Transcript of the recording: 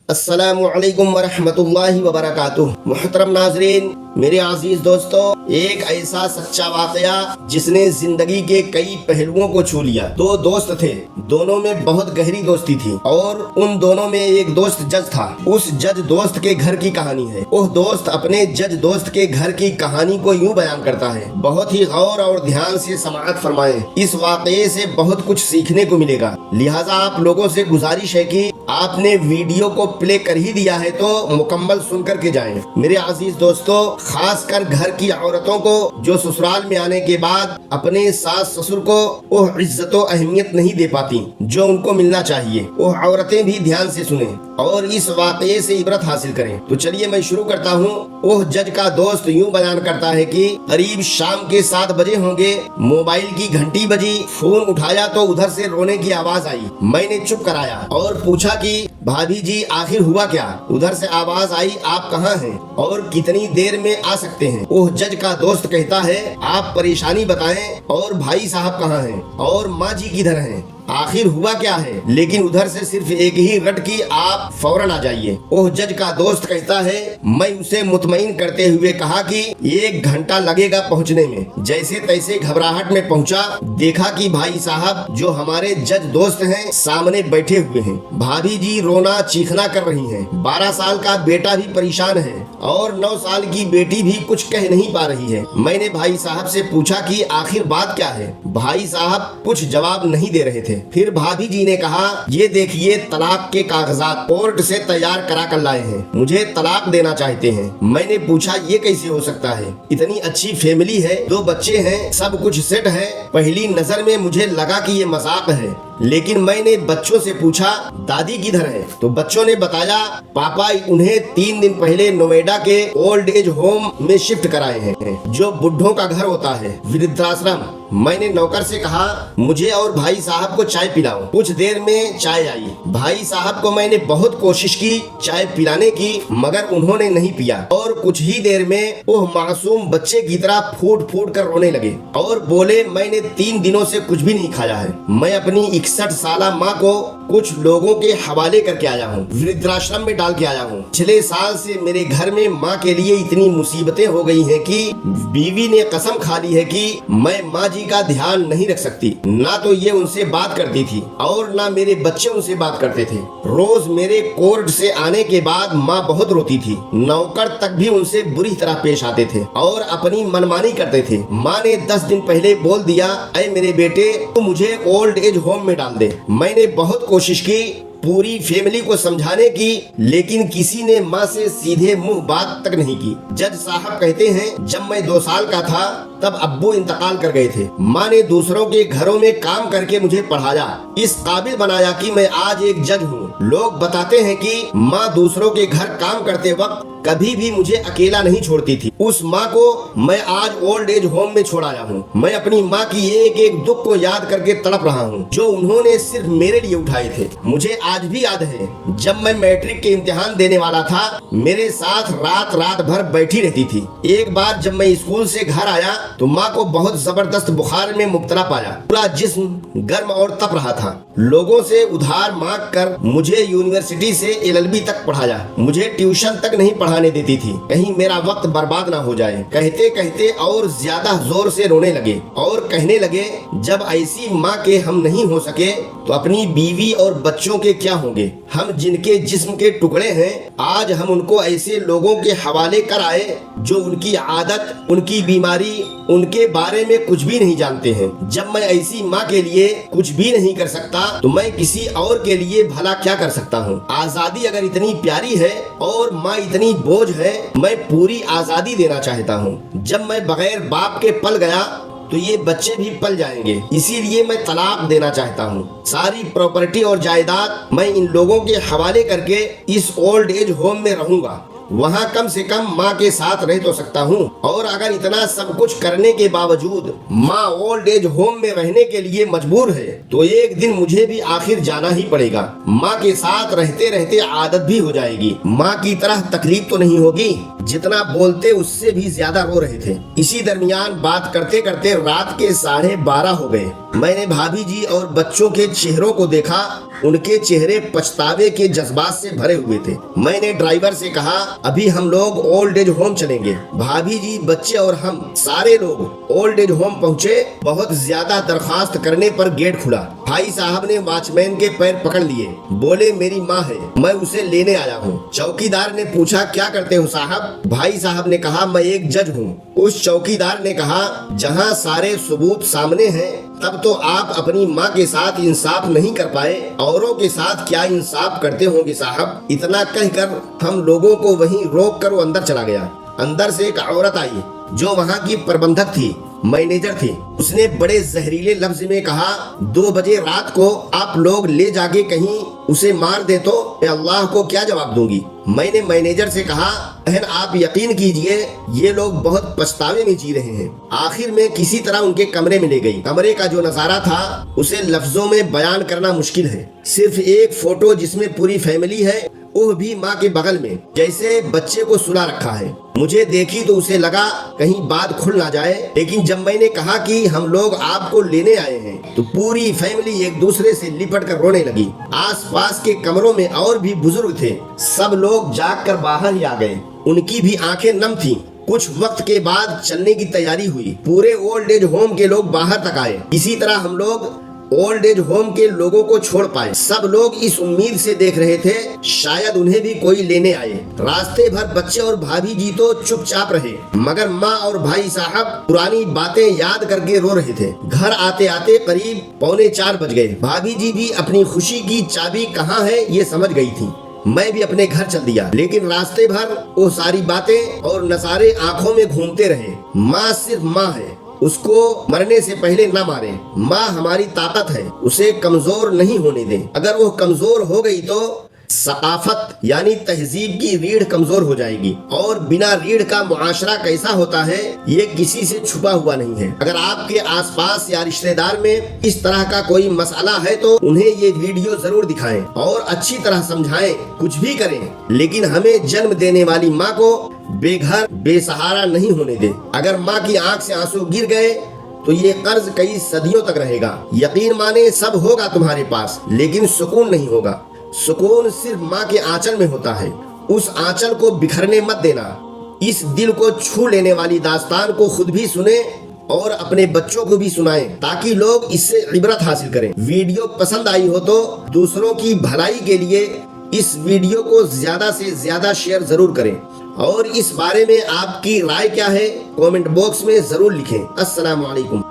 अस्सलामु अलैकुम वरहमतुल्लाहि वबरकातुह। मुहतरम नाजरीन, मेरे अजीज दोस्तों, एक ऐसा सच्चा वाकया जिसने जिंदगी के कई पहलुओं को छू लिया। दो दोस्त थे, दोनों में बहुत गहरी दोस्ती थी और उन दोनों में एक दोस्त जज था। उस जज दोस्त के घर की कहानी है। वह दोस्त अपने जज दोस्त के घर की कहानी को यूं बयान करता है। बहुत ही गौर और ध्यान से समाअत फरमाएं। इस वाकये से बहुत कुछ सीखने को मिलेगा। लिहाजा आप लोगों से गुजारिश है कि आपने वीडियो को प्ले कर ही दिया है तो मुकम्मल सुन कर के जाएं। मेरे अजीज दोस्तों, खासकर घर की औरतों को जो ससुराल में आने के बाद अपने सास ससुर को वो इज्जत व अहमियत नहीं दे पाती जो उनको मिलना चाहिए, वो औरतें भी ध्यान से सुने और इस वाकये से इबरत हासिल करें। तो चलिए मैं शुरू करता हूँ। वह जज का दोस्त यूं बयान करता है कि करीब शाम के 7 बजे होंगे, मोबाइल की घंटी बजी, फोन उठाया तो उधर से रोने की आवाज आई। मैंने चुप कराया और पूछा कि भाभी जी आखिर हुआ क्या? उधर से आवाज आई, आप कहाँ हैं और कितनी देर में आ सकते हैं? वह जज का दोस्त कहता है, आप परेशानी बताएं और भाई साहब कहाँ हैं और माँ जी किधर हैं? आखिर हुआ क्या है? लेकिन उधर से सिर्फ एक ही रट की, आप फौरन आ जाइए। वह जज का दोस्त कहता है, मैं उसे मुतमईन करते हुए कहा कि 1 घंटा लगेगा पहुंचने में। जैसे तैसे घबराहट में पहुंचा, देखा कि भाई साहब जो हमारे जज दोस्त हैं सामने बैठे हुए हैं। भाभी जी रोना चीखना कर रही हैं। 12 साल का बेटा भी परेशान है और 9 साल की बेटी भी कुछ कह नहीं पा रही है। मैंने भाई साहब से पूछा कि आखिर बात क्या है। भाई साहब कुछ जवाब नहीं दे रहे थे। फिर भाभी जी ने कहा, ये देखिए तलाक के कागजात कोर्ट से तैयार करा कर लाए हैं, मुझे तलाक देना चाहते हैं। मैंने पूछा ये कैसे हो सकता है? इतनी अच्छी फैमिली है, 2 बच्चे हैं, सब कुछ सेट है। पहली नजर में मुझे लगा कि ये मजाक है, लेकिन मैंने बच्चों से पूछा दादी किधर है? तो बच्चों ने बताया पापा उन्हें 3 दिन पहले नोएडा के ओल्ड एज होम में शिफ्ट कराए हैं, जो बुढ़ों का घर होता है, वृद्धाश्रम। मैंने नौकर से कहा मुझे और भाई साहब को चाय पिलाओ। कुछ देर में चाय आई। भाई साहब को मैंने बहुत कोशिश की चाय पिलाने की, मगर उन्होंने नहीं पिया और कुछ ही देर में वो मासूम बच्चे की तरह फूट फूट कर रोने लगे और बोले, मैंने 3 दिनों से कुछ भी नहीं खाया है। मैं अपनी 61 साला माँ को कुछ लोगों के हवाले करके आया हूँ, वृद्धाश्रम में डाल के आया हूँ। पिछले साल से मेरे घर में माँ के लिए इतनी मुसीबतें हो गई हैं कि बीवी ने कसम खा ली है कि मैं माँ जी का ध्यान नहीं रख सकती। ना तो ये उनसे बात करती थी और ना मेरे बच्चे उनसे बात करते थे। रोज मेरे कोर्ट से आने के बाद माँ बहुत रोती थी। नौकर तक भी उनसे बुरी तरह पेश आते थे और अपनी मनमानी करते थे। माँ ने 10 दिन पहले बोल दिया, ऐ मेरे बेटे तो मुझे ओल्ड एज होम में डाल दे। मैंने बहुत कोशिश की पूरी फैमिली को समझाने की, लेकिन किसी ने माँ से सीधे मुंह बात तक नहीं की। जज साहब कहते हैं, जब मैं 2 साल का था तब अब्बू इंतकाल कर गए थे। माँ ने दूसरों के घरों में काम करके मुझे पढ़ाया, इस काबिल बनाया कि मैं आज एक जज हूँ। लोग बताते हैं कि माँ दूसरों के घर काम करते वक्त कभी भी मुझे अकेला नहीं छोड़ती थी। उस माँ को मैं आज ओल्ड एज होम में छोड़ आया हूँ। मैं अपनी माँ की एक एक दुख को याद करके तड़प रहा हूँ जो उन्होंने सिर्फ मेरे लिए उठाए थे। मुझे आज भी याद है जब मैं मैट्रिक के इम्तिहान देने वाला था, मेरे साथ रात भर बैठी रहती थी। एक बार जब मैं स्कूल से घर आया तो माँ को बहुत जबरदस्त बुखार में मुब्तला पाया। पूरा जिस्म गर्म और तप रहा था। लोगों से उधार मांग कर मुझे यूनिवर्सिटी से LLB तक पढ़ाया। मुझे ट्यूशन तक नहीं पढ़ाने देती थी, कहीं मेरा वक्त बर्बाद ना हो जाए। कहते कहते और ज्यादा जोर से रोने लगे और कहने लगे, जब ऐसी माँ के हम नहीं हो सके तो अपनी बीवी और बच्चों के क्या होंगे? हम जिनके जिस्म के टुकड़े हैं, आज हम उनको ऐसे लोगों के हवाले कर आए जो उनकी आदत, उनकी बीमारी, उनके बारे में कुछ भी नहीं जानते हैं। जब मैं ऐसी माँ के लिए कुछ भी नहीं कर सकता तो मैं किसी और के लिए भला क्या कर सकता हूँ? आजादी अगर इतनी प्यारी है और माँ इतनी बोझ है, मैं पूरी आजादी देना चाहता हूँ। जब मैं बगैर बाप के पल गया तो ये बच्चे भी पल जाएंगे, इसीलिए मैं तलाक देना चाहता हूँ। सारी प्रॉपर्टी और जायदाद मैं इन लोगों के हवाले करके इस ओल्ड एज होम में रहूंगा वहाँ कम से कम माँ के साथ रह तो सकता हूँ। और अगर इतना सब कुछ करने के बावजूद माँ ओल्ड एज होम में रहने के लिए मजबूर है तो एक दिन मुझे भी आखिर जाना ही पड़ेगा। माँ के साथ रहते रहते आदत भी हो जाएगी। माँ की तरह तकलीफ तो नहीं होगी। जितना बोलते उससे भी ज्यादा रो रहे थे। इसी दरमियान बात करते करते रात के 12:30 हो गए। मैंने भाभी जी और बच्चों के चेहरों को देखा। उनके चेहरे पछतावे के जज्बात से भरे हुए थे। मैंने ड्राइवर से कहा, अभी हम लोग ओल्ड एज होम चलेंगे। भाभी जी, बच्चे और हम सारे लोग ओल्ड एज होम पहुँचे। बहुत ज्यादा दरखास्त करने पर गेट खुला। भाई साहब ने वॉचमैन के पैर पकड़ लिए। बोले, मेरी माँ है, मैं उसे लेने आया हूँ। चौकीदार ने पूछा, क्या करते हो साहब? भाई साहब ने कहा, मैं एक जज हूँ। उस चौकीदार ने कहा, जहाँ सारे सबूत सामने हैं तब तो आप अपनी माँ के साथ इंसाफ नहीं कर पाए, औरों के साथ क्या इंसाफ करते होंगे साहब। इतना कहकर हम लोगों को वहीं रोक कर वो अंदर चला गया। अंदर से एक औरत आई जो वहाँ की प्रबंधक थी, मैनेजर थी। उसने बड़े जहरीले लफ्ज में कहा, 2 बजे रात को आप लोग ले जाके कहीं उसे मार दे तो मैं अल्लाह को क्या जवाब दूंगी। मैंने मैनेजर से कहा, बहन आप यकीन कीजिए ये लोग बहुत पछतावे में जी रहे हैं। आखिर में किसी तरह उनके कमरे में ले गई। कमरे का जो नजारा था उसे लफ्जों में बयान करना मुश्किल है। सिर्फ एक फोटो जिसमें पूरी फैमिली है, वो भी माँ के बगल में, जैसे बच्चे को सुला रखा है। मुझे देखी तो उसे लगा कहीं बात खुल ना जाए, लेकिन जब मैंने कहा कि हम लोग आपको लेने आए हैं तो पूरी फैमिली एक दूसरे से लिपट कर रोने लगी। आसपास के कमरों में और भी बुजुर्ग थे। सब लोग जाग कर बाहर ही आ गए। उनकी भी आंखें नम थीं। कुछ वक्त के बाद चलने की तैयारी हुई। पूरे ओल्ड एज होम के लोग बाहर तक आए। इसी तरह हम लोग ओल्ड एज होम के लोगों को छोड़ पाए। सब लोग इस उम्मीद से देख रहे थे शायद उन्हें भी कोई लेने आए। रास्ते भर बच्चे और भाभी जी तो चुपचाप रहे, मगर माँ और भाई साहब पुरानी बातें याद करके रो रहे थे। घर आते आते करीब 3:45 बज गए। भाभी जी भी अपनी खुशी की चाबी कहाँ है ये समझ गई थी। मैं भी अपने घर चल दिया, लेकिन रास्ते भर वो सारी बातें और नज़ारे आंखों में घूमते रहे। माँ सिर्फ माँ है, उसको मरने से पहले न मारे। माँ हमारी ताकत है, उसे कमजोर नहीं होने दें। अगर वो कमजोर हो गई तो सकाफत यानी तहजीब की रीढ़ कमजोर हो जाएगी। और बिना रीढ़ का मुआशरा कैसा होता है ये किसी से छुपा हुआ नहीं है। अगर आपके आसपास या रिश्तेदार में इस तरह का कोई मसला है तो उन्हें ये वीडियो जरूर दिखाएं और अच्छी तरह समझाएं। कुछ भी करें, लेकिन हमें जन्म देने वाली माँ को बेघर बेसहारा नहीं होने दें। अगर माँ की आंख से आंसू गिर गए तो ये कर्ज कई सदियों तक रहेगा। यकीन माने सब होगा तुम्हारे पास, लेकिन सुकून नहीं होगा। सुकून सिर्फ माँ के आंचल में होता है। उस आंचल को बिखरने मत देना। इस दिल को छू लेने वाली दास्तान को खुद भी सुने और अपने बच्चों को भी सुनाएं, ताकि लोग इससे इबरत हासिल करें। वीडियो पसंद आई हो तो दूसरों की भलाई के लिए इस वीडियो को ज्यादा से ज्यादा शेयर जरूर करें। और इस बारे में आपकी राय क्या है कमेंट बॉक्स में जरूर लिखें। अस्सलाम वालेकुम।